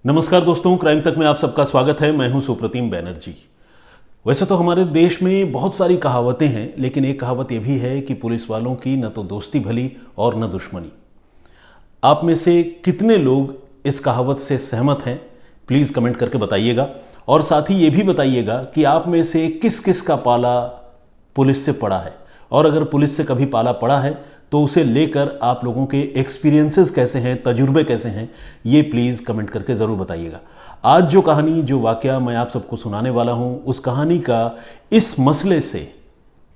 नमस्कार दोस्तों, क्राइम तक में आप सबका स्वागत है। मैं हूं सुप्रतिम बैनर्जी। वैसे तो हमारे देश में बहुत सारी कहावतें हैं, लेकिन एक कहावत यह भी है कि पुलिस वालों की न तो दोस्ती भली और न दुश्मनी। आप में से कितने लोग इस कहावत से सहमत हैं, प्लीज़ कमेंट करके बताइएगा। और साथ ही ये भी बताइएगा कि आप में से किस किस का पाला पुलिस से पड़ा है, और अगर पुलिस से कभी पाला पड़ा है तो उसे लेकर आप लोगों के एक्सपीरियंसेस कैसे हैं, तजुर्बे कैसे हैं, ये प्लीज़ कमेंट करके ज़रूर बताइएगा। आज जो कहानी, जो वाकया मैं आप सबको सुनाने वाला हूँ, उस कहानी का इस मसले से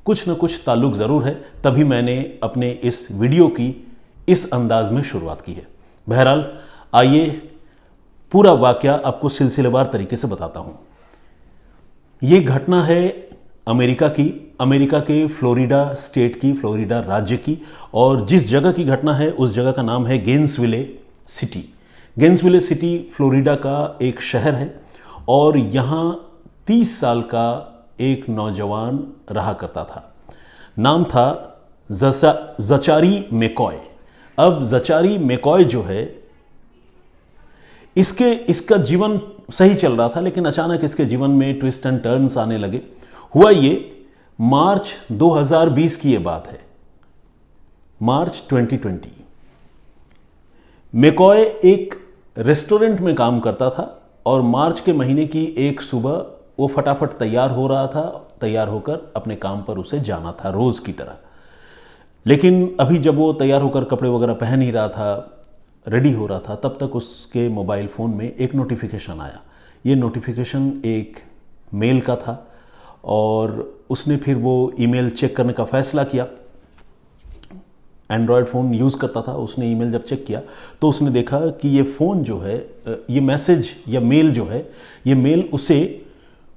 कुछ न कुछ ताल्लुक़ ज़रूर है, तभी मैंने अपने इस वीडियो की इस अंदाज में शुरुआत की है। बहरहाल आइए पूरा वाकया आपको सिलसिलेवार तरीके से बताता हूँ। ये घटना है अमेरिका के फ्लोरिडा स्टेट की, फ्लोरिडा राज्य की, और जिस जगह की घटना है उस जगह का नाम है Gainesville city. Gainesville city Florida का एक शहर है और यहाँ 30 साल का एक नौजवान रहा करता था। नाम था ज़चारी मैकॉय। अब ज़चारी मैकॉय जो है, इसका जीवन सही चल रहा था, लेकिन अचानक इसके जीवन में ट्विस्ट एंड टर्न्स आने लगे। हुआ ये मार्च 2020 की ये बात है, मार्च 2020। मैकॉय एक रेस्टोरेंट में काम करता था और मार्च के महीने की एक सुबह वो फटाफट तैयार हो रहा था। तैयार होकर अपने काम पर उसे जाना था रोज़ की तरह। लेकिन अभी जब वो तैयार होकर कपड़े वगैरह पहन ही रहा था, रेडी हो रहा था, तब तक उसके मोबाइल फ़ोन में एक नोटिफिकेशन आया। ये नोटिफिकेशन एक मेल का था और उसने फिर वो ईमेल चेक करने का फ़ैसला किया। एंड्रॉयड फ़ोन यूज़ करता था। उसने ईमेल जब चेक किया तो उसने देखा कि ये फ़ोन जो है, ये मैसेज या मेल जो है, ये मेल उसे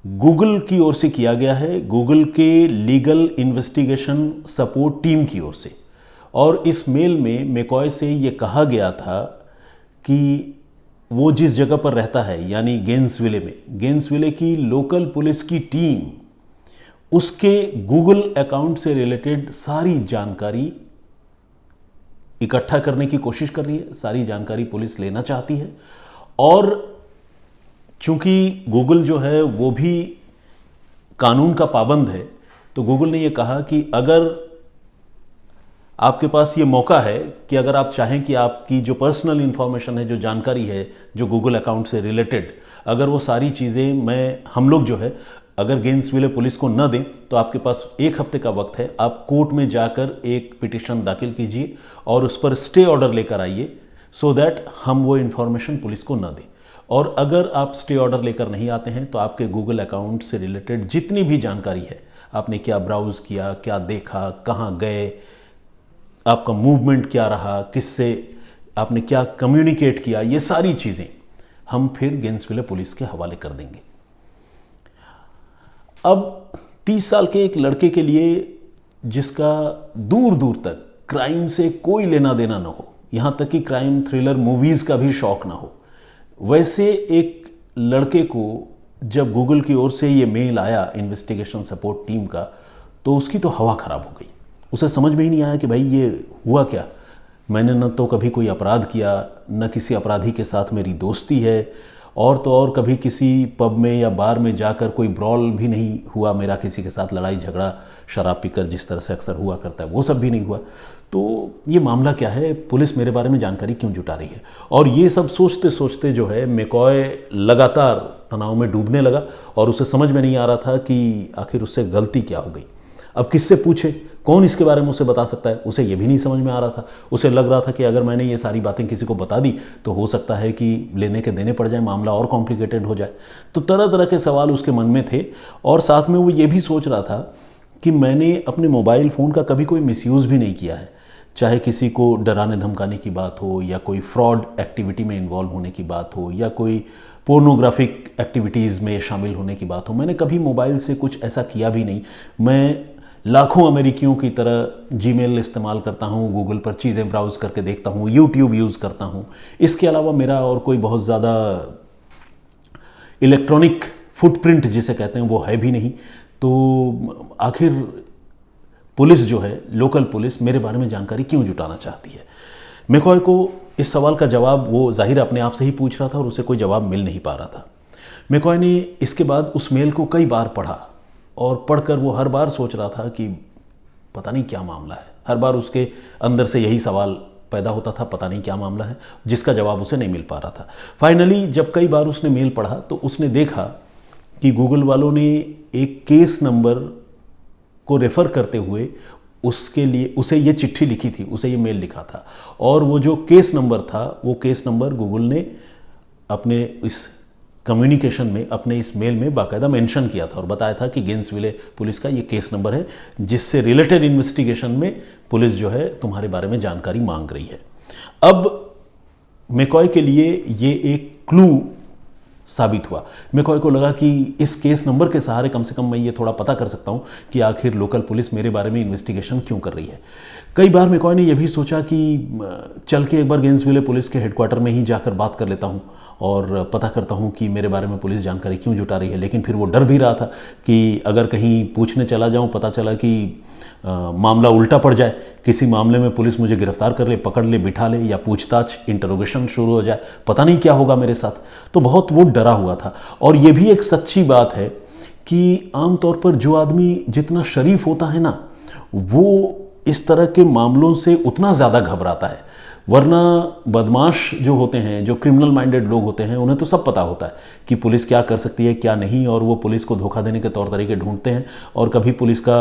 गूगल की ओर से किया गया है, गूगल के लीगल इन्वेस्टिगेशन सपोर्ट टीम की ओर से। और इस मेल में मैकॉय से ये कहा गया था कि वो जिस जगह पर रहता है, यानी गेन्सविले में, गेन्सविले की लोकल पुलिस की टीम उसके गूगल अकाउंट से रिलेटेड सारी जानकारी इकट्ठा करने की कोशिश कर रही है। सारी जानकारी पुलिस लेना चाहती है। और चूंकि गूगल जो है वो भी कानून का पाबंद है, तो गूगल ने ये कहा कि अगर आपके पास ये मौका है कि अगर आप चाहें कि आपकी जो पर्सनल इंफॉर्मेशन है, जो जानकारी है, जो गूगल अकाउंट से रिलेटेड, अगर वो सारी चीज़ें हम लोग जो है अगर गेन्सविले पुलिस को न दें, तो आपके पास 1 हफ्ते का वक्त है। आप कोर्ट में जाकर एक पिटीशन दाखिल कीजिए और उस पर स्टे ऑर्डर लेकर आइए, सो दैट हम वो इन्फॉर्मेशन पुलिस को न दें। और अगर आप स्टे ऑर्डर लेकर नहीं आते हैं तो आपके गूगल अकाउंट से रिलेटेड जितनी भी जानकारी है, आपने क्या ब्राउज़ किया, क्या देखा, कहाँ गए, आपका मूवमेंट क्या रहा, किससे आपने क्या कम्युनिकेट किया, ये सारी चीज़ें हम फिर गेन्सविले पुलिस के हवाले कर देंगे। अब 30 साल के एक लड़के के लिए, जिसका दूर दूर तक क्राइम से कोई लेना देना ना हो, यहाँ तक कि क्राइम थ्रिलर मूवीज़ का भी शौक ना हो, वैसे एक लड़के को जब गूगल की ओर से ये मेल आया इन्वेस्टिगेशन सपोर्ट टीम का, तो उसकी तो हवा ख़राब हो गई। उसे समझ में ही नहीं आया कि भाई ये हुआ क्या। मैंने न तो कभी कोई अपराध किया, न किसी अपराधी के साथ मेरी दोस्ती है, और तो और कभी किसी पब में या बार में जाकर कोई ब्रॉल भी नहीं हुआ मेरा किसी के साथ, लड़ाई झगड़ा शराब पीकर जिस तरह से अक्सर हुआ करता है, वो सब भी नहीं हुआ। तो ये मामला क्या है, पुलिस मेरे बारे में जानकारी क्यों जुटा रही है। और ये सब सोचते सोचते जो है मैकॉय लगातार तनाव में डूबने लगा और उसे समझ में नहीं आ रहा था कि आखिर उससे गलती क्या हो गई। अब किससे पूछे, कौन इसके बारे में उसे बता सकता है, उसे ये भी नहीं समझ में आ रहा था। उसे लग रहा था कि अगर मैंने ये सारी बातें किसी को बता दी तो हो सकता है कि लेने के देने पड़ जाए, मामला और कॉम्प्लिकेटेड हो जाए। तो तरह तरह के सवाल उसके मन में थे। और साथ में वो ये भी सोच रहा था कि मैंने अपने मोबाइल फ़ोन का कभी कोई मिसयूज़ भी नहीं किया है, चाहे किसी को डराने धमकाने की बात हो, या कोई फ्रॉड एक्टिविटी में इन्वॉल्व होने की बात हो, या कोई पोर्नोग्राफिक एक्टिविटीज़ में शामिल होने की बात हो। मैंने कभी मोबाइल से कुछ ऐसा किया भी नहीं। मैं लाखों अमेरिकियों की तरह जीमेल इस्तेमाल करता हूँ, गूगल पर चीज़ें ब्राउज़ करके देखता हूँ, यूट्यूब यूज़ करता हूँ। इसके अलावा मेरा और कोई बहुत ज़्यादा इलेक्ट्रॉनिक फुटप्रिंट जिसे कहते हैं वो है भी नहीं। तो आखिर पुलिस जो है, लोकल पुलिस, मेरे बारे में जानकारी क्यों जुटाना चाहती है। मैकॉय को इस सवाल का जवाब वो जाहिर अपने आप से ही पूछ रहा था और उसे कोई जवाब मिल नहीं पा रहा था। मैकॉय ने इसके बाद उस मेल को कई बार पढ़ा और पढ़कर वो हर बार सोच रहा था कि पता नहीं क्या मामला है। हर बार उसके अंदर से यही सवाल पैदा होता था, पता नहीं क्या मामला है, जिसका जवाब उसे नहीं मिल पा रहा था। फाइनली जब कई बार उसने मेल पढ़ा तो उसने देखा कि गूगल वालों ने एक केस नंबर को रेफ़र करते हुए उसके लिए उसे ये चिट्ठी लिखी थी, उसे ये मेल लिखा था, और वो जो केस नंबर था वो केस नंबर गूगल ने अपने इस कम्युनिकेशन में, अपने इस मेल में बाकायदा मेंशन किया था और बताया था कि गेंसविले पुलिस का ये केस नंबर है जिससे रिलेटेड इन्वेस्टिगेशन में पुलिस जो है तुम्हारे बारे में जानकारी मांग रही है। अब मैकॉय के लिए ये एक क्लू साबित हुआ। मैकॉय को लगा कि इस केस नंबर के सहारे कम से कम मैं ये थोड़ा पता कर सकता हूँ कि आखिर लोकल पुलिस मेरे बारे में इन्वेस्टिगेशन क्यों कर रही है। कई बार मैकॉय ने यह भी सोचा कि चल के एक बार गेंसविले पुलिस के हेडक्वार्टर में ही जाकर बात कर लेता हूँ और पता करता हूँ कि मेरे बारे में पुलिस जानकारी क्यों जुटा रही है। लेकिन फिर वो डर भी रहा था कि अगर कहीं पूछने चला जाऊँ, पता चला कि मामला उल्टा पड़ जाए, किसी मामले में पुलिस मुझे गिरफ्तार कर ले, पकड़ ले, बिठा ले, या पूछताछ, इंटरोगेशन शुरू हो जाए, पता नहीं क्या होगा मेरे साथ। तो बहुत वो डरा हुआ था। और ये भी एक सच्ची बात है कि आमतौर पर जो आदमी जितना शरीफ होता है ना, वो इस तरह के मामलों से उतना ज़्यादा घबराता है। वरना बदमाश जो होते हैं, जो क्रिमिनल माइंडेड लोग होते हैं, उन्हें तो सब पता होता है कि पुलिस क्या कर सकती है क्या नहीं, और वो पुलिस को धोखा देने के तौर तरीके ढूंढते हैं और कभी पुलिस का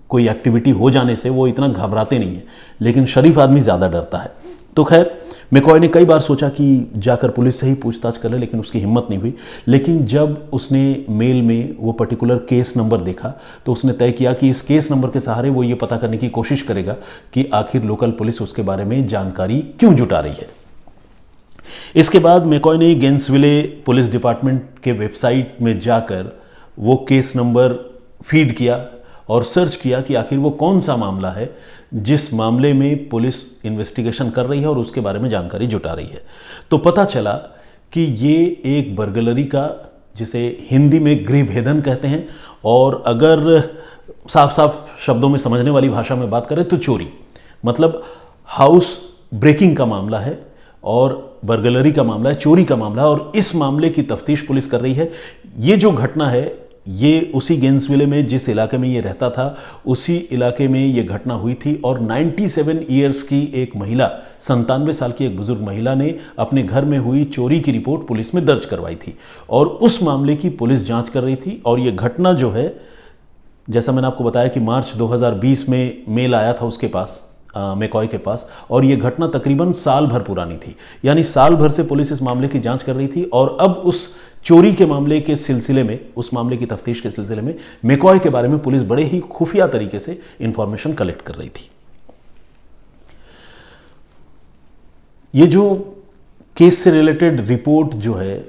कोई एक्टिविटी हो जाने से वो इतना घबराते नहीं है। लेकिन शरीफ आदमी ज़्यादा डरता है। तो खैर, मैकॉय ने कई बार सोचा कि जाकर पुलिस से ही पूछताछ कर ले, लेकिन उसकी हिम्मत नहीं हुई। लेकिन जब उसने मेल में वो पर्टिकुलर केस नंबर देखा तो उसने तय किया कि इस केस नंबर के सहारे वो ये पता करने की कोशिश करेगा कि आखिर लोकल पुलिस उसके बारे में जानकारी क्यों जुटा रही है। इसके बाद मैकॉय ने गेंसविले पुलिस डिपार्टमेंट के वेबसाइट में जाकर वो केस नंबर फीड किया और सर्च किया कि आखिर वो कौन सा मामला है जिस मामले में पुलिस इन्वेस्टिगेशन कर रही है और उसके बारे में जानकारी जुटा रही है। तो पता चला कि ये एक बर्गलरी का, जिसे हिंदी में गृहभेदन कहते हैं, और अगर साफ साफ शब्दों में समझने वाली भाषा में बात करें तो चोरी, मतलब हाउस ब्रेकिंग का मामला है और बर्गलरी का मामला है, चोरी का मामला है। और इस मामले की तफ्तीश पुलिस कर रही है। ये जो घटना है ये उसी गेंसविले में, जिस इलाके में ये रहता था, उसी इलाके में ये घटना हुई थी। और 97 ईयर्स की एक महिला, 97 साल की एक बुजुर्ग महिला ने अपने घर में हुई चोरी की रिपोर्ट पुलिस में दर्ज करवाई थी और उस मामले की पुलिस जांच कर रही थी। और ये घटना जो है, जैसा मैंने आपको बताया कि मार्च 2020 में मेल आया था उसके पास, मैकॉय के पास, और ये घटना तकरीबन साल भर पुरानी थी। यानी साल भर से पुलिस इस मामले की जांच कर रही थी और अब उस चोरी के मामले के सिलसिले में, उस मामले की तफ्तीश के सिलसिले में मैकॉय के बारे में पुलिस बड़े ही खुफिया तरीके से इंफॉर्मेशन कलेक्ट कर रही थी। ये जो केस से रिलेटेड रिपोर्ट जो है,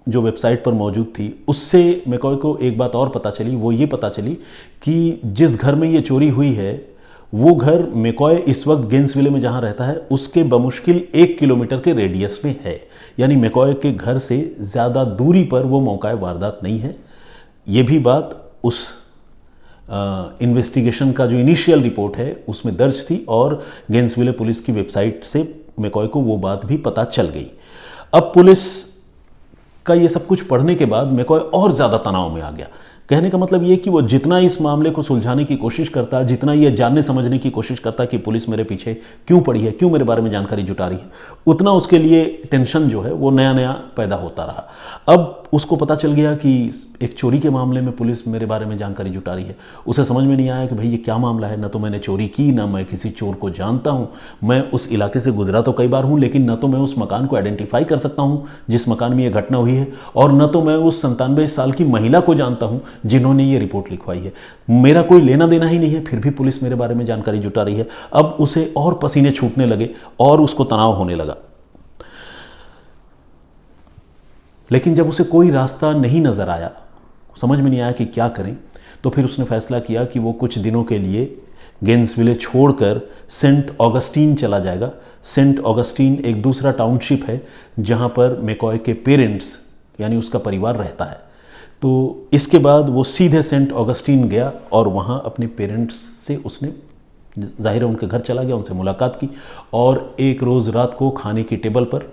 जो वेबसाइट पर मौजूद थी, उससे मैकॉय को एक बात और पता चली। वो ये पता चली कि जिस घर में ये चोरी हुई है वो घर मैकॉय इस वक्त गेंसविले में जहां रहता है उसके बमुश्किल 1 किलोमीटर के रेडियस में है। यानी मैकॉय के घर से ज़्यादा दूरी पर वो मौका वारदात नहीं है। ये भी बात उस इन्वेस्टिगेशन का जो इनिशियल रिपोर्ट है उसमें दर्ज थी और गेंसविले पुलिस की वेबसाइट से मैकॉय को वो बात भी पता चल गई। अब पुलिस का ये सब कुछ पढ़ने के बाद मैकॉय और ज़्यादा तनाव में आ गया। कहने का मतलब ये कि वो जितना इस मामले को सुलझाने की कोशिश करता, जितना ये जानने समझने की कोशिश करता कि पुलिस मेरे पीछे क्यों पड़ी है, क्यों मेरे बारे में जानकारी जुटा रही है, उतना उसके लिए टेंशन जो है वो नया नया पैदा होता रहा। अब उसको पता चल गया कि एक चोरी के मामले में पुलिस मेरे बारे में जानकारी जुटा रही है। उसे समझ में नहीं आया कि भाई ये क्या मामला है। न तो मैंने चोरी की, ना मैं किसी चोर को जानता हूँ। मैं उस इलाके से गुजरा तो कई बार हूँ, लेकिन न तो मैं उस मकान को आइडेंटिफाई कर सकता हूँ जिस मकान में ये घटना हुई है, और न तो मैं उस 97 साल की महिला को जानता हूँ जिन्होंने ये रिपोर्ट लिखवाई है। मेरा कोई लेना देना ही नहीं है, फिर भी पुलिस मेरे बारे में जानकारी जुटा रही है। अब उसे और पसीने छूटने लगे और उसको तनाव होने लगा। लेकिन जब उसे कोई रास्ता नहीं नजर आया, समझ में नहीं आया कि क्या करें, तो फिर उसने फैसला किया कि वो कुछ दिनों के लिए गेंसविले छोड़कर सेंट ऑगस्टीन चला जाएगा। सेंट ऑगस्टीन एक दूसरा टाउनशिप है जहां पर मैकॉय के पेरेंट्स यानी उसका परिवार रहता है। तो इसके बाद वो सीधे सेंट ऑगस्टीन गया और वहाँ अपने पेरेंट्स से उसने जाहिर है उनके घर चला गया, उनसे मुलाकात की और एक रोज़ रात को खाने की टेबल पर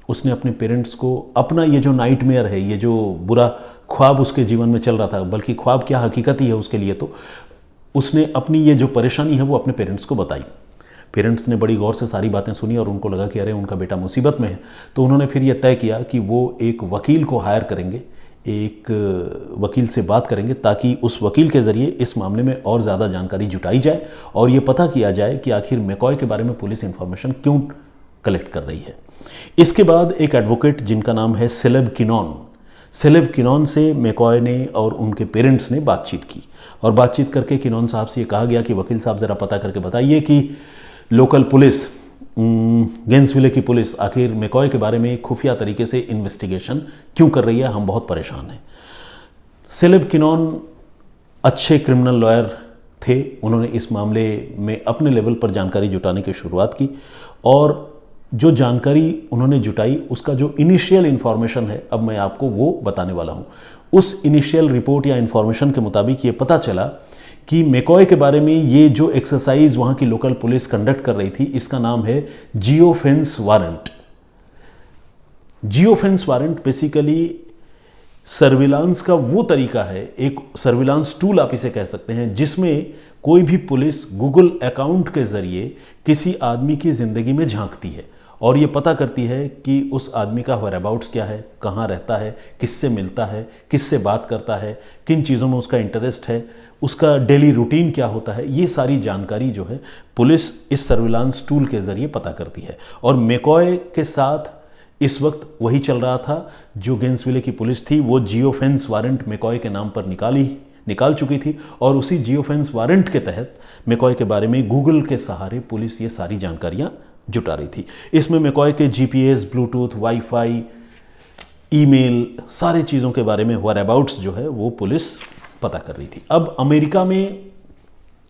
उसने अपने पेरेंट्स को अपना ये जो नाइटमेयर है, ये जो बुरा ख्वाब उसके जीवन में चल रहा था, बल्कि ख्वाब क्या हकीकत ही है उसके लिए, तो उसने अपनी ये जो परेशानी है वो अपने पेरेंट्स को बताई। पेरेंट्स ने बड़ी गौर से सारी बातें सुनी और उनको लगा कि अरे उनका बेटा मुसीबत में है। तो उन्होंने फिर यह तय किया कि वो एक वकील को हायर करेंगे, एक वकील से बात करेंगे ताकि उस वकील के ज़रिए इस मामले में और ज़्यादा जानकारी जुटाई जाए और ये पता किया जाए कि आखिर मैकॉय के बारे में पुलिस इंफॉर्मेशन क्यों कलेक्ट कर रही है। इसके बाद एक एडवोकेट जिनका नाम है सेलेब किनॉन से मैकॉय ने और उनके पेरेंट्स ने बातचीत की और बातचीत करके किनॉन साहब से ये कहा गया कि वकील साहब ज़रा पता करके बताइए कि लोकल पुलिस, गेंसविले की पुलिस आखिर मैकॉय के बारे में खुफिया तरीके से इन्वेस्टिगेशन क्यों कर रही है, हम बहुत परेशान हैं। सेलेब किनॉन अच्छे क्रिमिनल लॉयर थे, उन्होंने इस मामले में अपने लेवल पर जानकारी जुटाने की शुरुआत की और जो जानकारी उन्होंने जुटाई उसका जो इनिशियल इन्फॉर्मेशन है अब मैं आपको वो बताने वाला हूँ। उस इनिशियल रिपोर्ट या इन्फॉर्मेशन के मुताबिक ये पता चला कि मैकॉय के बारे में ये जो एक्सरसाइज वहाँ की लोकल पुलिस कंडक्ट कर रही थी इसका नाम है geofence warrant. Geofence warrant basically surveillance का वो तरीका है, एक सर्विलांस टूल आप इसे कह सकते हैं, जिसमें कोई भी पुलिस गूगल अकाउंट के ज़रिए किसी आदमी की ज़िंदगी में झांकती है और ये पता करती है कि उस आदमी का व्हेयरअबाउट्स क्या है, कहाँ रहता है, किससे मिलता है, किससे बात करता है, किन चीज़ों में उसका इंटरेस्ट है, उसका डेली रूटीन क्या होता है। ये सारी जानकारी जो है पुलिस इस सर्विलांस टूल के ज़रिए पता करती है और मैकॉय के साथ इस वक्त वही चल रहा था जो गेंसविले की पुलिस थी, वो जियोफेंस वारंट मैकॉय के नाम पर निकाल चुकी थी और उसी जियोफेंस वारंट के तहत मैकॉय के बारे में गूगल के सहारे पुलिस ये सारी जानकारियां जुटा रही थी। इसमें मैकॉय के जीपीएस, ब्लूटूथ, वाईफाई, ईमेल, सारे चीज़ों के बारे में व्हेयरअबाउट्स जो है वो पुलिस पता कर रही थी। अब अमेरिका में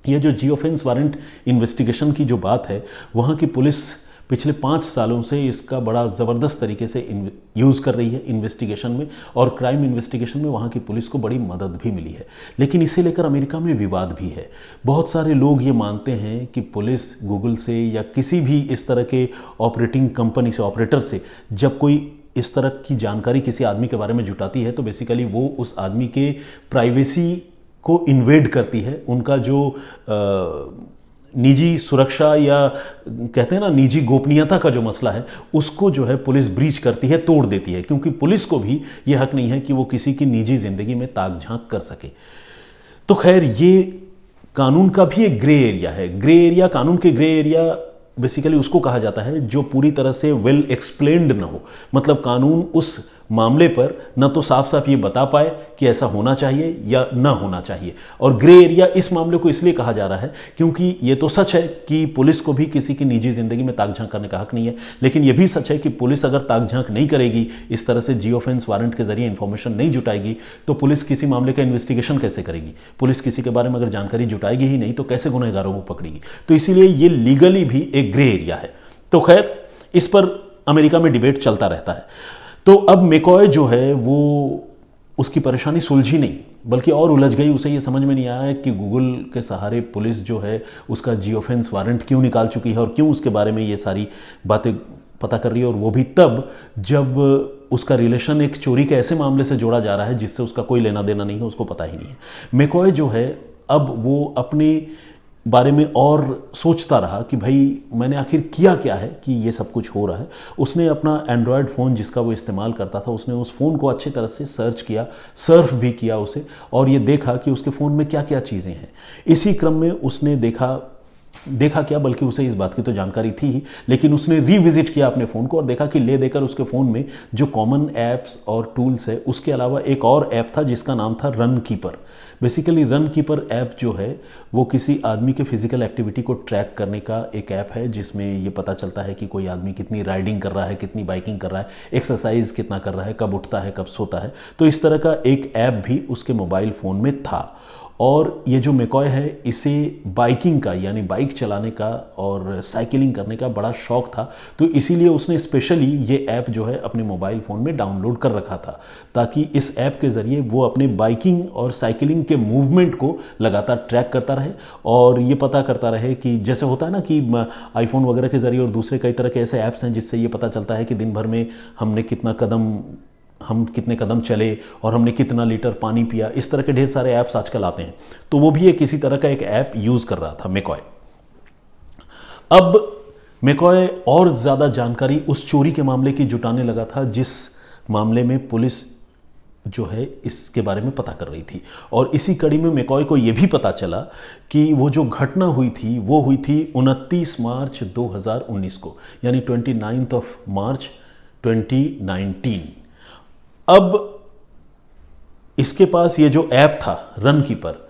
ये जो जियोफेंस वारंट इन्वेस्टिगेशन की जो बात है, वहाँ की पुलिस पिछले 5 सालों से इसका बड़ा ज़बरदस्त तरीके से यूज़ कर रही है इन्वेस्टिगेशन में और क्राइम इन्वेस्टिगेशन में वहाँ की पुलिस को बड़ी मदद भी मिली है। लेकिन इसे लेकर अमेरिका में विवाद भी है। बहुत सारे लोग ये मानते हैं कि पुलिस गूगल से या किसी भी इस तरह के ऑपरेटिंग कंपनी से, ऑपरेटर से जब कोई इस तरह की जानकारी किसी आदमी के बारे में जुटाती है तो बेसिकली वो उस आदमी के प्राइवेसी को इन्वेड करती है, उनका जो निजी सुरक्षा या कहते हैं ना निजी गोपनीयता का जो मसला है उसको जो है पुलिस ब्रीच करती है, तोड़ देती है, क्योंकि पुलिस को भी ये हक नहीं है कि वो किसी की निजी ज़िंदगी में ताक झांक कर सके। तो खैर ये कानून का भी एक ग्रे एरिया है। ग्रे एरिया, कानून के ग्रे एरिया बेसिकली उसको कहा जाता है जो पूरी तरह से वेल एक्सप्लेन्ड ना हो, मतलब कानून उस मामले पर न तो साफ साफ ये बता पाए कि ऐसा होना चाहिए या ना होना चाहिए। और ग्रे एरिया इस मामले को इसलिए कहा जा रहा है क्योंकि ये तो सच है कि पुलिस को भी किसी की निजी ज़िंदगी में ताक झांक करने का हक नहीं है, लेकिन ये भी सच है कि पुलिस अगर ताक झांक नहीं करेगी, इस तरह से जियोफेंस वारंट के जरिए इंफॉर्मेशन नहीं जुटाएगी, तो पुलिस किसी मामले का इन्वेस्टिगेशन कैसे करेगी? पुलिस किसी के बारे में अगर जानकारी जुटाएगी ही नहीं तो कैसे गुनहगारों को पकड़ेगी? तो इसीलिए ये लीगली भी एक ग्रे एरिया है। तो खैर इस पर अमेरिका में डिबेट चलता रहता है। तो अब मैकॉय जो है वो उसकी परेशानी सुलझी नहीं बल्कि और उलझ गई। उसे ये समझ में नहीं आया कि गूगल के सहारे पुलिस जो है उसका जियोफेंस वारंट क्यों निकाल चुकी है और क्यों उसके बारे में ये सारी बातें पता कर रही है, और वो भी तब जब उसका रिलेशन एक चोरी के ऐसे मामले से जोड़ा जा रहा है जिससे उसका कोई लेना देना नहीं है, उसको पता ही नहीं है। मैकॉय जो है अब वो अपने बारे में और सोचता रहा कि भाई मैंने आखिर किया क्या है कि ये सब कुछ हो रहा है। उसने अपना एंड्रॉयड फ़ोन जिसका वो इस्तेमाल करता था, उसने उस फ़ोन को अच्छी तरह से सर्च किया, सर्फ भी किया उसे, और ये देखा कि उसके फ़ोन में क्या क्या चीज़ें हैं। इसी क्रम में उसने देखा क्या, बल्कि उसे इस बात की तो जानकारी थी ही, लेकिन उसने रिविजिट किया अपने फ़ोन को और देखा कि ले देकर उसके फ़ोन में जो कॉमन ऐप्स और टूल्स है उसके अलावा एक और ऐप था जिसका नाम था run keeper. Basically run keeper app जो है वो किसी आदमी के फिजिकल एक्टिविटी को ट्रैक करने का एक ऐप है, जिसमें ये पता चलता है कि कोई आदमी कितनी राइडिंग कर रहा है, कितनी बाइकिंग कर रहा है, एक्सरसाइज कितना कर रहा है, कब उठता है, कब सोता है। तो इस तरह का एक ऐप भी उसके मोबाइल फ़ोन में था और ये जो मैकॉय है इसे बाइकिंग का यानी बाइक चलाने का और साइकिलिंग करने का बड़ा शौक था, तो इसीलिए उसने स्पेशली ये ऐप जो है अपने मोबाइल फ़ोन में डाउनलोड कर रखा था ताकि इस ऐप के ज़रिए वो अपने बाइकिंग और साइकिलिंग के मूवमेंट को लगातार ट्रैक करता रहे और ये पता करता रहे कि जैसे होता है ना कि आईफोन वगैरह के ज़रिए और दूसरे कई तरह के ऐसे ऐप्स हैं जिससे ये पता चलता है कि दिन भर में हम कितने कदम चले और हमने कितना लीटर पानी पिया। इस तरह के ढेर सारे ऐप्स आजकल आते हैं, तो वो भी एक किसी तरह का एक ऐप यूज़ कर रहा था मैकॉय। अब मैकॉय और ज़्यादा जानकारी उस चोरी के मामले की जुटाने लगा था जिस मामले में पुलिस जो है इसके बारे में पता कर रही थी, और इसी कड़ी में मैकॉय को यह भी पता चला कि वो जो घटना हुई थी वो हुई थी 29 मार्च 2019 को, यानी 29 मार्च 2019। अब इसके पास ये जो ऐप था रन कीपर,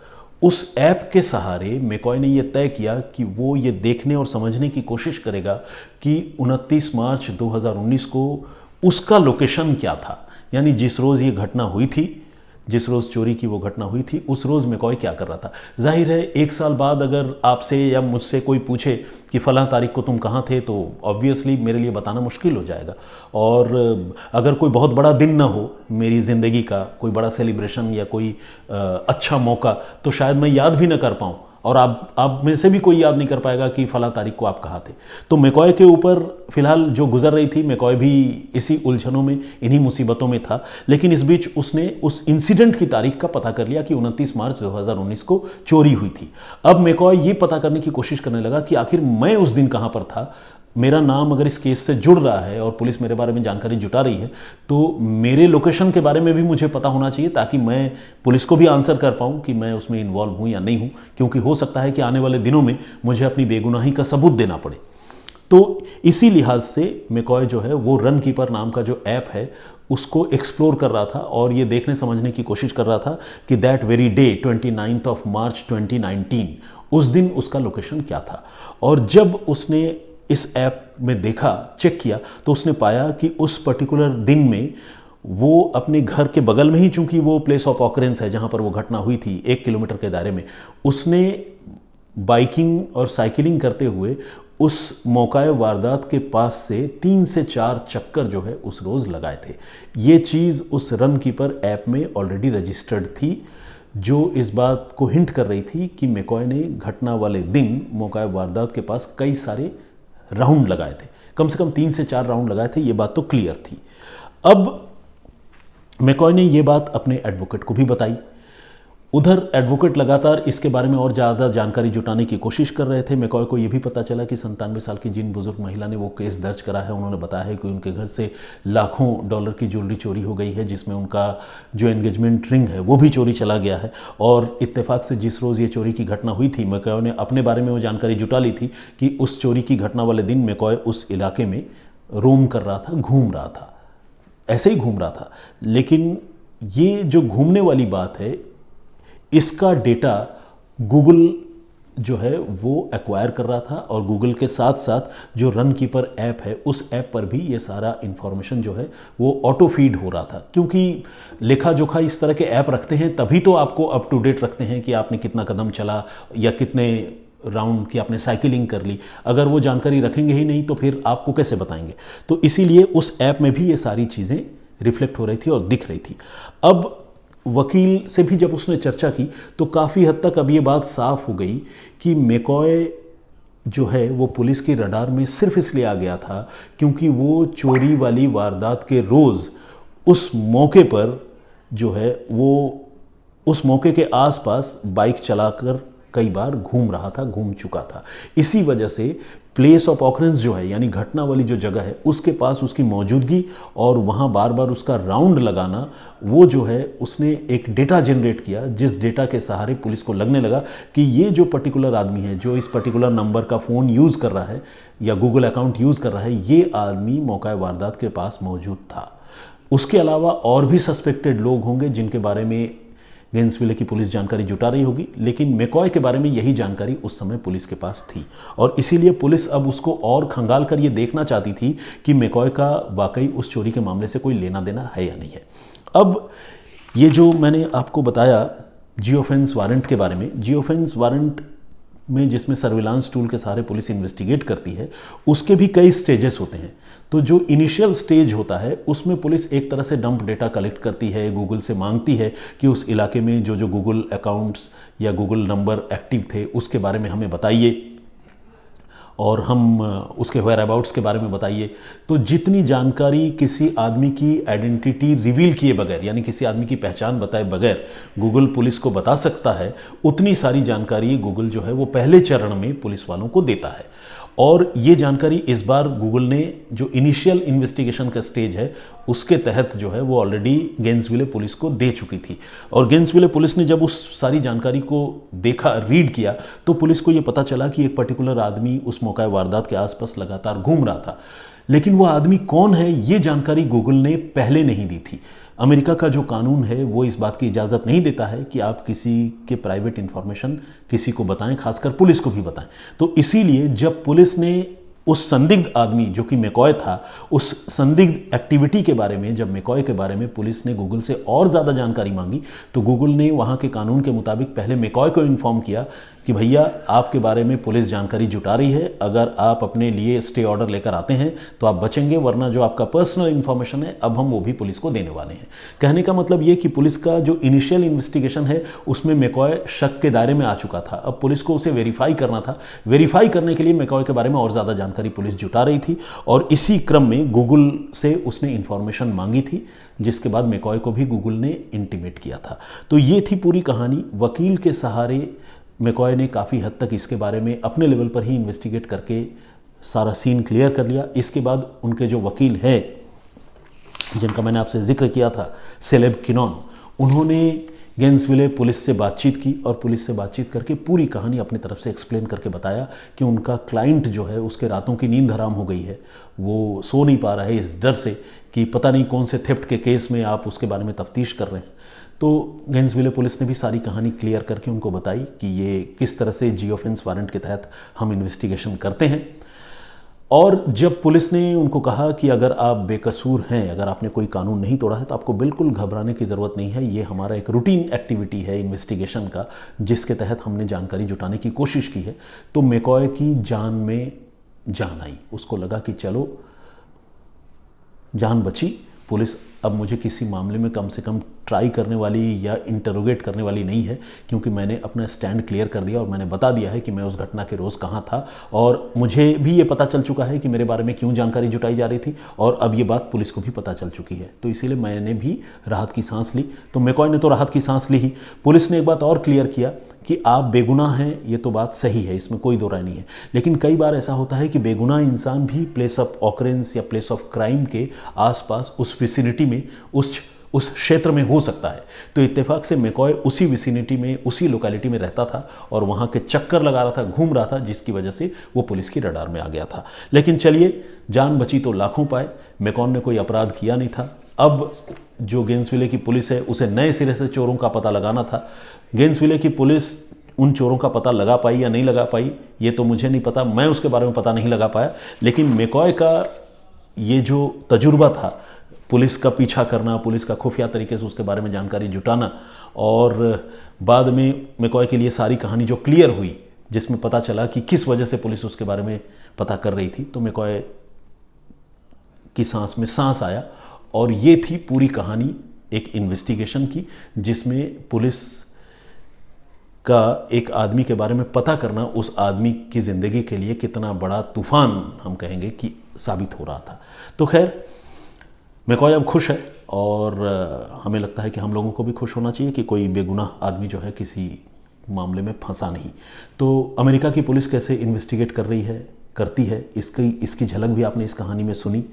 उस ऐप के सहारे मैकॉय ने यह तय किया कि वो ये देखने और समझने की कोशिश करेगा कि 29 मार्च 2019 को उसका लोकेशन क्या था, यानी जिस रोज़ ये घटना हुई थी, जिस रोज़ चोरी की वो घटना हुई थी, उस रोज़ मैकॉय क्या कर रहा था। जाहिर है 1 साल बाद अगर आपसे या मुझसे कोई पूछे कि फ़लाँ तारीख को तुम कहाँ थे, तो ऑब्वियसली मेरे लिए बताना मुश्किल हो जाएगा। और अगर कोई बहुत बड़ा दिन ना हो मेरी ज़िंदगी का, कोई बड़ा सेलिब्रेशन या कोई अच्छा मौका, तो शायद मैं याद भी ना कर पाऊँ और आप में से भी कोई याद नहीं कर पाएगा कि फ़लाँ तारीख को आप कहाँ थे। तो मैकॉय के ऊपर फ़िलहाल जो गुजर रही थी, मैकॉय भी इसी उलझनों में, इन्हीं मुसीबतों में था, लेकिन इस बीच उसने उस इंसिडेंट की तारीख का पता कर लिया कि 29 मार्च 2019 को चोरी हुई थी। अब मैकॉय ये पता करने की कोशिश करने लगा कि आखिर मैं उस दिन कहाँ पर था। मेरा नाम अगर इस केस से जुड़ रहा है और पुलिस मेरे बारे में जानकारी जुटा रही है, तो मेरे लोकेशन के बारे में भी मुझे पता होना चाहिए ताकि मैं पुलिस को भी आंसर कर पाऊँ कि मैं उसमें इन्वॉल्व हूँ या नहीं हूँ, क्योंकि हो सकता है कि आने वाले दिनों में मुझे अपनी बेगुनाही का सबूत देना पड़े। तो इसी लिहाज से मैकॉय जो है वो रन कीपर नाम का जो ऐप है उसको एक्सप्लोर कर रहा था और ये देखने समझने की कोशिश कर रहा था कि दैट वेरी डे 29 मार्च 2019 उस दिन उसका लोकेशन क्या था। और जब उसने इस ऐप में देखा, चेक किया, तो उसने पाया कि उस पर्टिकुलर दिन में वो अपने घर के बगल में ही, चूंकि वो प्लेस ऑफ ऑकरेंस है जहाँ पर वो घटना हुई थी 1 किलोमीटर के दायरे में, उसने बाइकिंग और साइकिलिंग करते हुए उस मौकाए वारदात के पास से 3 से 4 चक्कर जो है उस रोज़ लगाए थे। ये चीज़ उस रन कीपर ऐप में ऑलरेडी रजिस्टर्ड थी, जो इस बात को हिंट कर रही थी कि मैकॉय ने घटना वाले दिन मौकाए वारदात के पास कई सारे राउंड लगाए थे, कम से कम 3 से 4 राउंड लगाए थे। ये बात तो क्लियर थी। अब मैकॉय ने ये बात अपने एडवोकेट को भी बताई। उधर एडवोकेट लगातार इसके बारे में और ज़्यादा जानकारी जुटाने की कोशिश कर रहे थे। मैकॉय को ये भी पता चला कि 97 साल की जिन बुजुर्ग महिला ने वो केस दर्ज करा है, उन्होंने बताया है कि उनके घर से लाखों डॉलर की ज्वेलरी चोरी हो गई है, जिसमें उनका जो एंगेजमेंट रिंग है वो भी चोरी चला गया है। और इत्तेफाक से जिस रोज़ ये चोरी की घटना हुई थी, मैकॉय ने अपने बारे में वो जानकारी जुटा ली थी कि उस चोरी की घटना वाले दिन मैकॉय उस इलाके में रोम कर रहा था, घूम रहा था, ऐसे ही घूम रहा था। लेकिन ये जो घूमने वाली बात है, इसका डेटा गूगल जो है वो एक्वायर कर रहा था, और गूगल के साथ साथ जो रन कीपर ऐप है उस ऐप पर भी ये सारा इन्फॉर्मेशन जो है वो ऑटो फीड हो रहा था। क्योंकि लेखा जोखा इस तरह के ऐप रखते हैं तभी तो आपको अप टू डेट रखते हैं कि आपने कितना कदम चला या कितने राउंड की आपने साइकिलिंग कर ली। अगर वो जानकारी रखेंगे ही नहीं तो फिर आपको कैसे बताएंगे। तो इसीलिए उस ऐप में भी ये सारी चीज़ें रिफ्लेक्ट हो रही थी और दिख रही थी। अब वकील से भी जब उसने चर्चा की तो काफ़ी हद तक अब ये बात साफ हो गई कि मैकॉय जो है वो पुलिस के रडार में सिर्फ इसलिए आ गया था क्योंकि वो चोरी वाली वारदात के रोज़ उस मौके पर जो है वो उस मौके के आसपास बाइक चलाकर कई बार घूम रहा था, घूम चुका था। इसी वजह से प्लेस ऑफ ऑकरेंस जो है, यानी घटना वाली जो जगह है, उसके पास उसकी मौजूदगी और वहाँ बार बार उसका राउंड लगाना, वो जो है उसने एक डेटा जनरेट किया, जिस डेटा के सहारे पुलिस को लगने लगा कि ये जो पर्टिकुलर आदमी है जो इस पर्टिकुलर नंबर का फ़ोन यूज़ कर रहा है या गूगल अकाउंट यूज़ कर रहा है, ये आदमी मौका वारदात के पास मौजूद था। उसके अलावा और भी सस्पेक्टेड लोग होंगे जिनके बारे में गेंसविले की पुलिस जानकारी जुटा रही होगी, लेकिन मैकॉय के बारे में यही जानकारी उस समय पुलिस के पास थी। और इसीलिए पुलिस अब उसको और खंगाल कर ये देखना चाहती थी कि मैकॉय का वाकई उस चोरी के मामले से कोई लेना देना है या नहीं है। अब ये जो मैंने आपको बताया जियोफेंस वारंट के बारे में। जियोफेंस वारंट में जिसमें सर्विलांस टूल के सहारे पुलिस इन्वेस्टिगेट करती है, उसके भी कई स्टेजेस होते हैं। तो जो इनिशियल स्टेज होता है उसमें पुलिस एक तरह से डंप डेटा कलेक्ट करती है, गूगल से मांगती है कि उस इलाके में जो जो गूगल अकाउंट्स या गूगल नंबर एक्टिव थे उसके बारे में हमें बताइए और हम उसके वेयर अबाउट्स के बारे में बताइए। तो जितनी जानकारी किसी आदमी की आइडेंटिटी रिवील किए बगैर, यानी किसी आदमी की पहचान बताए बगैर गूगल पुलिस को बता सकता है, उतनी सारी जानकारी गूगल जो है वो पहले चरण में पुलिस वालों को देता है। और ये जानकारी इस बार गूगल ने जो इनिशियल इन्वेस्टिगेशन का स्टेज है उसके तहत जो है वो ऑलरेडी गेंसविले पुलिस को दे चुकी थी। और गेंसविले पुलिस ने जब उस सारी जानकारी को देखा, रीड किया, तो पुलिस को ये पता चला कि एक पर्टिकुलर आदमी उस मौका वारदात के आसपास लगातार घूम रहा था। लेकिन वो आदमी कौन है ये जानकारी गूगल ने पहले नहीं दी थी। अमेरिका का जो कानून है वो इस बात की इजाज़त नहीं देता है कि आप किसी के प्राइवेट इंफॉर्मेशन किसी को बताएं, खासकर पुलिस को भी बताएं। तो इसीलिए जब पुलिस ने उस संदिग्ध आदमी जो कि मैकॉय था, उस संदिग्ध एक्टिविटी के बारे में, जब मैकॉय के बारे में पुलिस ने गूगल से और ज़्यादा जानकारी मांगी, तो गूगल ने वहाँ के कानून के मुताबिक पहले मैकॉय को इन्फॉर्म किया कि भैया आपके बारे में पुलिस जानकारी जुटा रही है, अगर आप अपने लिए स्टे ऑर्डर लेकर आते हैं तो आप बचेंगे, वरना जो आपका पर्सनल इन्फॉर्मेशन है अब हम वो भी पुलिस को देने वाले हैं। कहने का मतलब ये कि पुलिस का जो इनिशियल इन्वेस्टिगेशन है उसमें मैकॉय शक के दायरे में आ चुका था। अब पुलिस को उसे वेरीफाई करना था। वेरीफाई करने के लिए मैकॉय के बारे में और ज़्यादा जानकारी पुलिस जुटा रही थी और इसी क्रम में गूगल से उसने इन्फॉर्मेशन मांगी थी, जिसके बाद मैकॉय को भी गूगल ने इंटीमेट किया था। तो ये थी पूरी कहानी। वकील के सहारे मैकॉय ने काफ़ी हद तक इसके बारे में अपने लेवल पर ही इन्वेस्टिगेट करके सारा सीन क्लियर कर लिया। इसके बाद उनके जो वकील हैं जिनका मैंने आपसे जिक्र किया था, सेलेब किनॉन, उन्होंने गेंसविले पुलिस से बातचीत की और पुलिस से बातचीत करके पूरी कहानी अपनी तरफ से एक्सप्लेन करके बताया कि उनका क्लाइंट जो है उसके रातों की नींद हराम हो गई है, वो सो नहीं पा रहा है इस डर से कि पता नहीं कौन से थेफ्ट के केस में आप उसके बारे में तफ्तीश कर रहे हैं। तो गेंसविले पुलिस ने भी सारी कहानी क्लियर करके उनको बताई कि ये किस तरह से जियोफेंस वारंट के तहत हम इन्वेस्टिगेशन करते हैं। और जब पुलिस ने उनको कहा कि अगर आप बेकसूर हैं, अगर आपने कोई कानून नहीं तोड़ा है तो आपको बिल्कुल घबराने की ज़रूरत नहीं है, ये हमारा एक रूटीन एक्टिविटी है इन्वेस्टिगेशन का, जिसके तहत हमने जानकारी जुटाने की कोशिश की है। तो मैकॉय की जान में जान आई। उसको लगा कि चलो जान बची, पुलिस अब मुझे किसी मामले में कम से कम ट्राई करने वाली या इंटरोगेट करने वाली नहीं है, क्योंकि मैंने अपना स्टैंड क्लियर कर दिया और मैंने बता दिया है कि मैं उस घटना के रोज़ कहाँ था और मुझे भी ये पता चल चुका है कि मेरे बारे में क्यों जानकारी जुटाई जा रही थी और अब ये बात पुलिस को भी पता चल चुकी है। तो इसीलिए मैंने भी राहत की सांस ली। तो मैकॉय ने तो राहत की सांस ली ही। पुलिस ने एक बात और क्लियर किया कि आप बेगुनाह हैं, ये तो बात सही है, इसमें कोई दो राय नहीं है, लेकिन कई बार ऐसा होता है कि बेगुनाह इंसान भी प्लेस ऑफ ऑकरेंस या प्लेस ऑफ क्राइम के आसपास, उस विसिनिटी में, उस क्षेत्र में हो सकता है। तो इत्तेफाक से मैकॉय उसी विसिनिटी में, उसी लोकेलिटी में रहता था और वहाँ के चक्कर लगा रहा था, घूम रहा था, जिसकी वजह से वो पुलिस की रडार में आ गया था। लेकिन चलिए, जान बची तो लाखों पाए। मैकॉय ने कोई अपराध किया नहीं था। अब जो गेंसविले की पुलिस है उसे नए सिरे से चोरों का पता लगाना था। गेंसविले की पुलिस उन चोरों का पता लगा पाई या नहीं लगा पाई ये तो मुझे नहीं पता, मैं उसके बारे में पता नहीं लगा पाया। लेकिन मैकॉय का ये जो तजुर्बा था, पुलिस का पीछा करना, पुलिस का खुफिया तरीके से उसके बारे में जानकारी जुटाना, और बाद में मैकॉय के लिए सारी कहानी जो क्लियर हुई, जिसमें पता चला कि किस वजह से पुलिस उसके बारे में पता कर रही थी, तो मैकॉय की सांस में सांस आया। और ये थी पूरी कहानी एक इन्वेस्टिगेशन की, जिसमें पुलिस का एक आदमी के बारे में पता करना उस आदमी की ज़िंदगी के लिए कितना बड़ा तूफान, हम कहेंगे, कि साबित हो रहा था। तो खैर, मैकॉय अब खुश है और हमें लगता है कि हम लोगों को भी खुश होना चाहिए कि कोई बेगुनाह आदमी जो है किसी मामले में फंसा नहीं। तो अमेरिका की पुलिस कैसे इन्वेस्टिगेट करती है, इसकी झलक भी आपने इस कहानी में सुनी,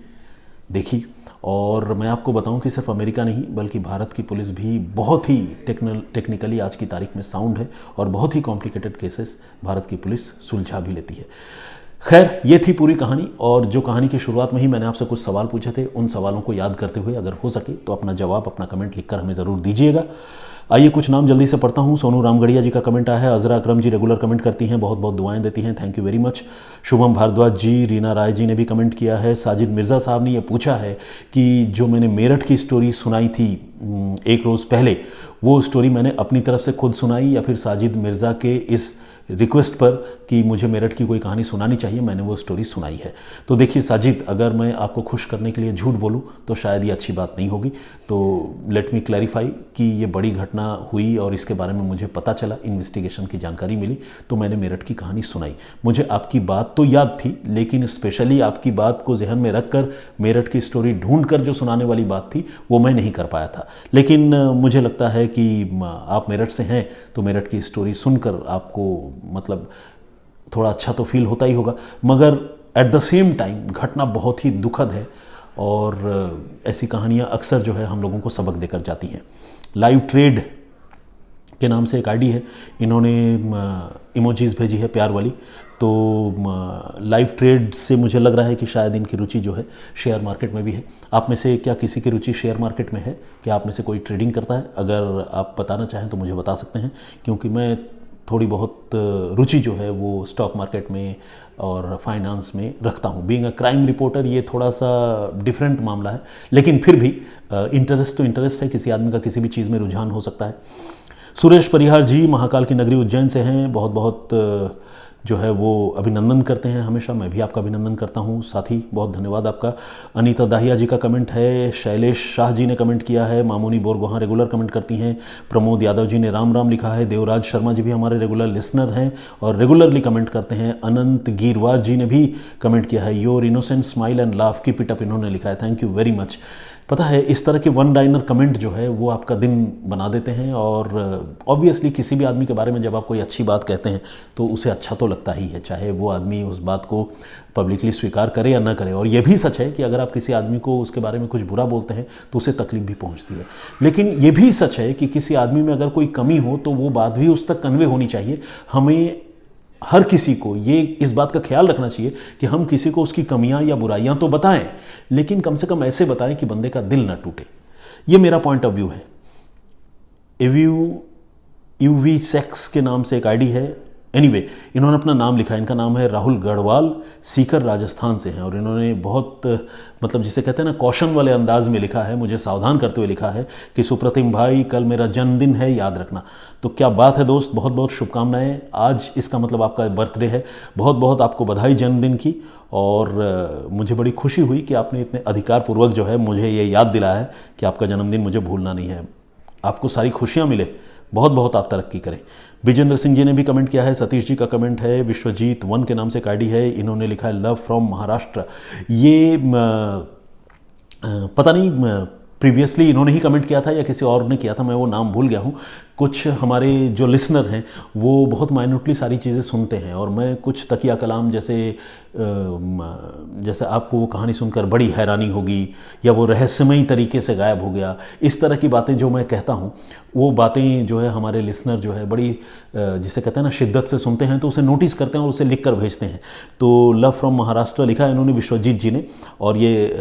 देखी। और मैं आपको बताऊं कि सिर्फ अमेरिका नहीं बल्कि भारत की पुलिस भी बहुत ही टेक्निकली आज की तारीख में साउंड है और बहुत ही कॉम्प्लिकेटेड केसेस भारत की पुलिस सुलझा भी लेती है। खैर, ये थी पूरी कहानी। और जो कहानी की शुरुआत में ही मैंने आपसे कुछ सवाल पूछे थे, उन सवालों को याद करते हुए अगर हो सके तो अपना जवाब, अपना कमेंट लिखकर हमें ज़रूर दीजिएगा। आइए कुछ नाम जल्दी से पढ़ता हूँ। सोनू रामगढ़िया जी का कमेंट आया है। अजरा अकरम जी रेगुलर कमेंट करती हैं, बहुत बहुत दुआएं देती हैं, thank you very much. Shubham Bhardwaj ji, Reena Rai ji ने भी कमेंट किया है। साजिद मिर्ज़ा साहब ने ये पूछा है कि जो मैंने मेरठ की स्टोरी सुनाई थी एक रोज़ पहले वो स्टोरी मैंने अपनी तरफ से खुद सुनाई या फिर साजिद मिर्ज़ा के इस रिक्वेस्ट पर कि मुझे मेरठ की कोई कहानी सुनानी चाहिए, मैंने वो स्टोरी सुनाई है। तो देखिए साजिद, अगर मैं आपको खुश करने के लिए झूठ बोलूं तो शायद ये अच्छी बात नहीं होगी। तो लेट मी क्लैरिफाई कि ये बड़ी घटना हुई और इसके बारे में मुझे पता चला, इन्वेस्टिगेशन की जानकारी मिली, तो मैंने मेरठ की कहानी सुनाई। मुझे आपकी बात तो याद थी, लेकिन स्पेशली आपकी बात को जहन में रखकर मेरठ की स्टोरी ढूंढ कर जो सुनाने वाली बात थी वो मैं नहीं कर पाया था। लेकिन मुझे लगता है कि आप मेरठ से हैं तो मेरठ की स्टोरी सुनकर आपको मतलब थोड़ा अच्छा तो फील होता ही होगा, मगर एट द सेम टाइम घटना बहुत ही दुखद है और ऐसी कहानियाँ अक्सर जो है हम लोगों को सबक देकर जाती हैं। लाइव ट्रेड के नाम से एक आईडी है, इन्होंने इमोजीज भेजी है प्यार वाली। तो लाइव ट्रेड से मुझे लग रहा है कि शायद इनकी रुचि जो है शेयर मार्केट में भी है। आप में से क्या किसी की रुचि शेयर मार्केट में है? क्या आप में से कोई ट्रेडिंग करता है? अगर आप बताना चाहें तो मुझे बता सकते हैं, क्योंकि मैं थोड़ी बहुत रुचि जो है वो स्टॉक मार्केट में और फाइनेंस में रखता हूँ। बीइंग अ क्राइम रिपोर्टर ये थोड़ा सा डिफरेंट मामला है, लेकिन फिर भी इंटरेस्ट तो इंटरेस्ट है, किसी आदमी का किसी भी चीज़ में रुझान हो सकता है। सुरेश परिहार जी महाकाल की नगरी उज्जैन से हैं, बहुत बहुत जो है वो अभिनंदन करते हैं हमेशा। मैं भी आपका अभिनंदन करता हूँ साथी, बहुत धन्यवाद आपका। अनीता दाहिया जी का कमेंट है, शैलेश शाह जी ने कमेंट किया है, मामूनी बोरगोहां रेगुलर कमेंट करती हैं, प्रमोद यादव जी ने राम राम लिखा है, देवराज शर्मा जी भी हमारे रेगुलर लिसनर हैं और रेगुलरली कमेंट करते हैं। अनंत गिरवार जी ने भी कमेंट किया है, your innocent smile and laugh keep it up, इन्होंने लिखा है, थैंक यू वेरी मच। पता है इस तरह के वन लाइनर कमेंट जो है वो आपका दिन बना देते हैं और ऑब्वियसली किसी भी आदमी के बारे में जब आप कोई अच्छी बात कहते हैं तो उसे अच्छा तो लगता ही है, चाहे वो आदमी उस बात को पब्लिकली स्वीकार करे या ना करे। और ये भी सच है कि अगर आप किसी आदमी को उसके बारे में कुछ बुरा बोलते हैं तो उसे तकलीफ भी पहुंचती है। लेकिन ये भी सच है कि किसी आदमी में अगर कोई कमी हो तो वो बात भी उस तक कन्वे होनी चाहिए। हमें हर किसी को ये इस बात का ख्याल रखना चाहिए कि हम किसी को उसकी कमियां या बुराइयां तो बताएं, लेकिन कम से कम ऐसे बताएं कि बंदे का दिल ना टूटे। ये मेरा पॉइंट ऑफ व्यू है। यूवी सेक्स के नाम से एक आईडी है, एनीवे इन्होंने अपना नाम लिखा है, इनका नाम है राहुल गढ़वाल, सीकर राजस्थान से हैं और इन्होंने बहुत मतलब जिसे कहते हैं ना कौशन वाले अंदाज में लिखा है, मुझे सावधान करते हुए लिखा है कि सुप्रतिम भाई कल मेरा जन्मदिन है, याद रखना। तो क्या बात है दोस्त, बहुत बहुत शुभकामनाएं। आज इसका मतलब आपका बर्थडे है, बहुत बहुत आपको बधाई जन्मदिन की। और मुझे बड़ी खुशी हुई कि आपने इतने अधिकारपूर्वक जो है मुझे ये याद दिलाया है कि आपका जन्मदिन मुझे भूलना नहीं है। आपको सारी खुशियाँ मिले, बहुत बहुत आप तरक्की करें। विजेंद्र सिंह जी ने भी कमेंट किया है, सतीश जी का कमेंट है, विश्वजीत वन के नाम से एक आईडी है, इन्होंने लिखा है लव फ्रॉम महाराष्ट्र। ये पता नहीं प्रीवियसली इन्होंने ही कमेंट किया था या किसी और ने किया था, मैं वो नाम भूल गया हूँ। कुछ हमारे जो लिसनर हैं वो बहुत माइन्यूटली सारी चीज़ें सुनते हैं और मैं कुछ तकिया कलाम जैसे आपको वो कहानी सुनकर बड़ी हैरानी होगी या वो रहस्यमयी तरीके से गायब हो गया, इस तरह की बातें जो मैं कहता हूँ वो बातें जो है हमारे लिसनर जो है बड़ी जिसे कहते हैं ना शिद्दत से सुनते हैं, तो उसे नोटिस करते हैं और उसे लिख कर भेजते हैं। तो लव फ्रॉम महाराष्ट्र लिखा है इन्होंने विश्वजीत जी ने, और ये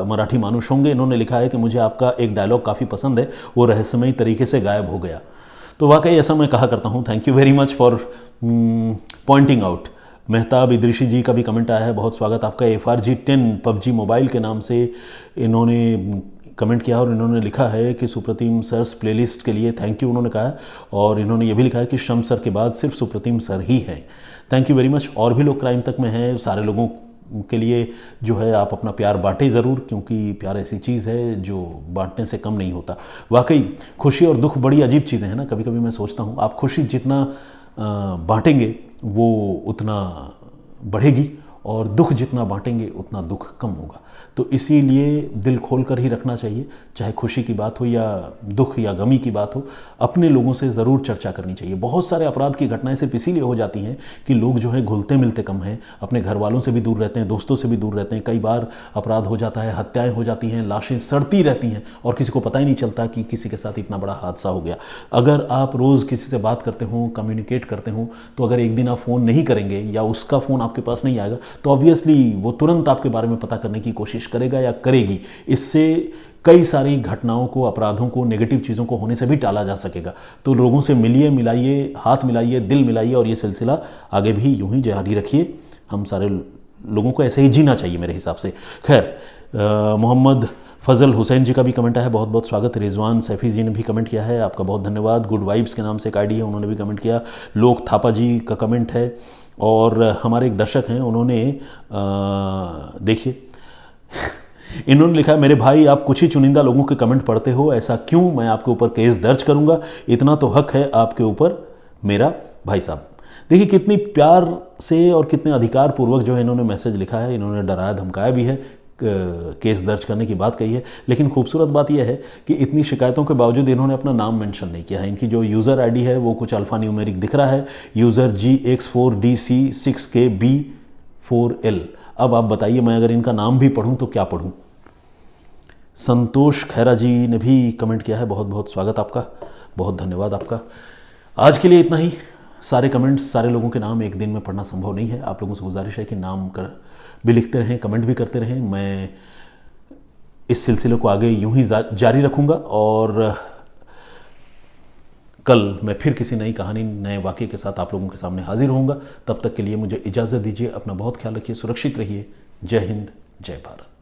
मराठी मानुष होंगे। इन्होंने लिखा है कि मुझे आपका एक डायलॉग काफ़ी पसंद है, वो रहस्यमयी तरीके से गायब हो गया। तो वाकई ऐसा मैं कहा करता हूँ। Thank you very much for pointing out. Mehtab Idrishi ji का भी कमेंट आया है, बहुत स्वागत आपका। FRG10 PUBG मोबाइल के नाम से इन्होंने कमेंट किया और इन्होंने लिखा है कि सुप्रतिम सर्स प्लेलिस्ट के लिए थैंक यू उन्होंने कहा है, और इन्होंने ये भी लिखा है कि शम सर के बाद सिर्फ सुप्रतिम सर ही हैं। Thank you very much. और भी लोग क्राइम तक में हैं, सारे लोगों के लिए जो है आप अपना प्यार बांटें ज़रूर, क्योंकि प्यार ऐसी चीज़ है जो बांटने से कम नहीं होता। वाकई खुशी और दुख बड़ी अजीब चीज़ें हैं ना। कभी कभी मैं सोचता हूँ आप खुशी जितना बांटेंगे वो उतना बढ़ेगी, और दुख जितना बांटेंगे उतना दुख कम होगा। तो इसीलिए दिल खोल कर ही रखना चाहिए, चाहे खुशी की बात हो या दुख या गमी की बात हो, अपने लोगों से ज़रूर चर्चा करनी चाहिए। बहुत सारे अपराध की घटनाएं सिर्फ इसीलिए हो जाती हैं कि लोग जो है घुलते मिलते कम हैं, अपने घर वालों से भी दूर रहते हैं, दोस्तों से भी दूर रहते हैं। कई बार अपराध हो जाता है, हत्याएं हो जाती हैं, लाशें सड़ती रहती हैं और किसी को पता ही नहीं चलता कि किसी के साथ इतना बड़ा हादसा हो गया। अगर आप रोज़ किसी से बात करते हो, कम्युनिकेट करते हो, तो अगर एक दिन आप फ़ोन नहीं करेंगे या उसका फ़ोन आपके पास नहीं आएगा तो ऑब्वियसली वो तुरंत आपके बारे में पता करने की कोशिश करेगा या करेगी। इससे कई सारी घटनाओं को, अपराधों को, नेगेटिव चीज़ों को होने से भी टाला जा सकेगा। तो लोगों से मिलिए, मिलाइए, हाथ मिलाइए, दिल मिलाइए, और ये सिलसिला आगे भी यूं ही जारी रखिए। हम सारे लोगों को ऐसे ही जीना चाहिए मेरे हिसाब से। खैर, मोहम्मद फजल हुसैन जी का भी कमेंट आया है, बहुत बहुत स्वागत। रिजवान सैफ़ी जी ने भी कमेंट किया है, आपका बहुत धन्यवाद। गुड वाइब्स के नाम से एक आईडी है, उन्होंने भी कमेंट किया। लोक थापा जी का कमेंट है, और हमारे एक दर्शक हैं, उन्होंने देखिए इन्होंने लिखा है, मेरे भाई आप कुछ ही चुनिंदा लोगों के कमेंट पढ़ते हो, ऐसा क्यों? मैं आपके ऊपर केस दर्ज करूंगा, इतना तो हक है आपके ऊपर मेरा भाई साहब। देखिए कितनी प्यार से और कितने अधिकारपूर्वक जो है इन्होंने मैसेज लिखा है, इन्होंने डराया धमकाया भी है, केस दर्ज करने की बात कही है। लेकिन खूबसूरत बात यह है कि इतनी शिकायतों के बावजूद इन्होंने अपना नाम मेंशन नहीं किया है। इनकी जो यूज़र आईडी है वो कुछ अल्फ़ा न्यूमेरिक दिख रहा है, यूज़र GX4DC6KB4L। अब आप बताइए, मैं अगर इनका नाम भी पढ़ूं तो क्या पढ़ूं? संतोष खैरा जी ने भी कमेंट किया है, बहुत बहुत स्वागत आपका, बहुत धन्यवाद आपका। आज के लिए इतना ही। सारे कमेंट्स, सारे लोगों के नाम एक दिन में पढ़ना संभव नहीं है। आप लोगों से गुजारिश है कि नाम कर भी लिखते रहें, कमेंट भी करते रहें। मैं इस सिलसिले को आगे यूं ही जारी रखूंगा, और कल मैं फिर किसी नई कहानी, नए वाक़े के साथ आप लोगों के सामने हाजिर होऊंगा। तब तक के लिए मुझे इजाज़त दीजिए। अपना बहुत ख्याल रखिए, सुरक्षित रहिए। जय हिंद, जय भारत।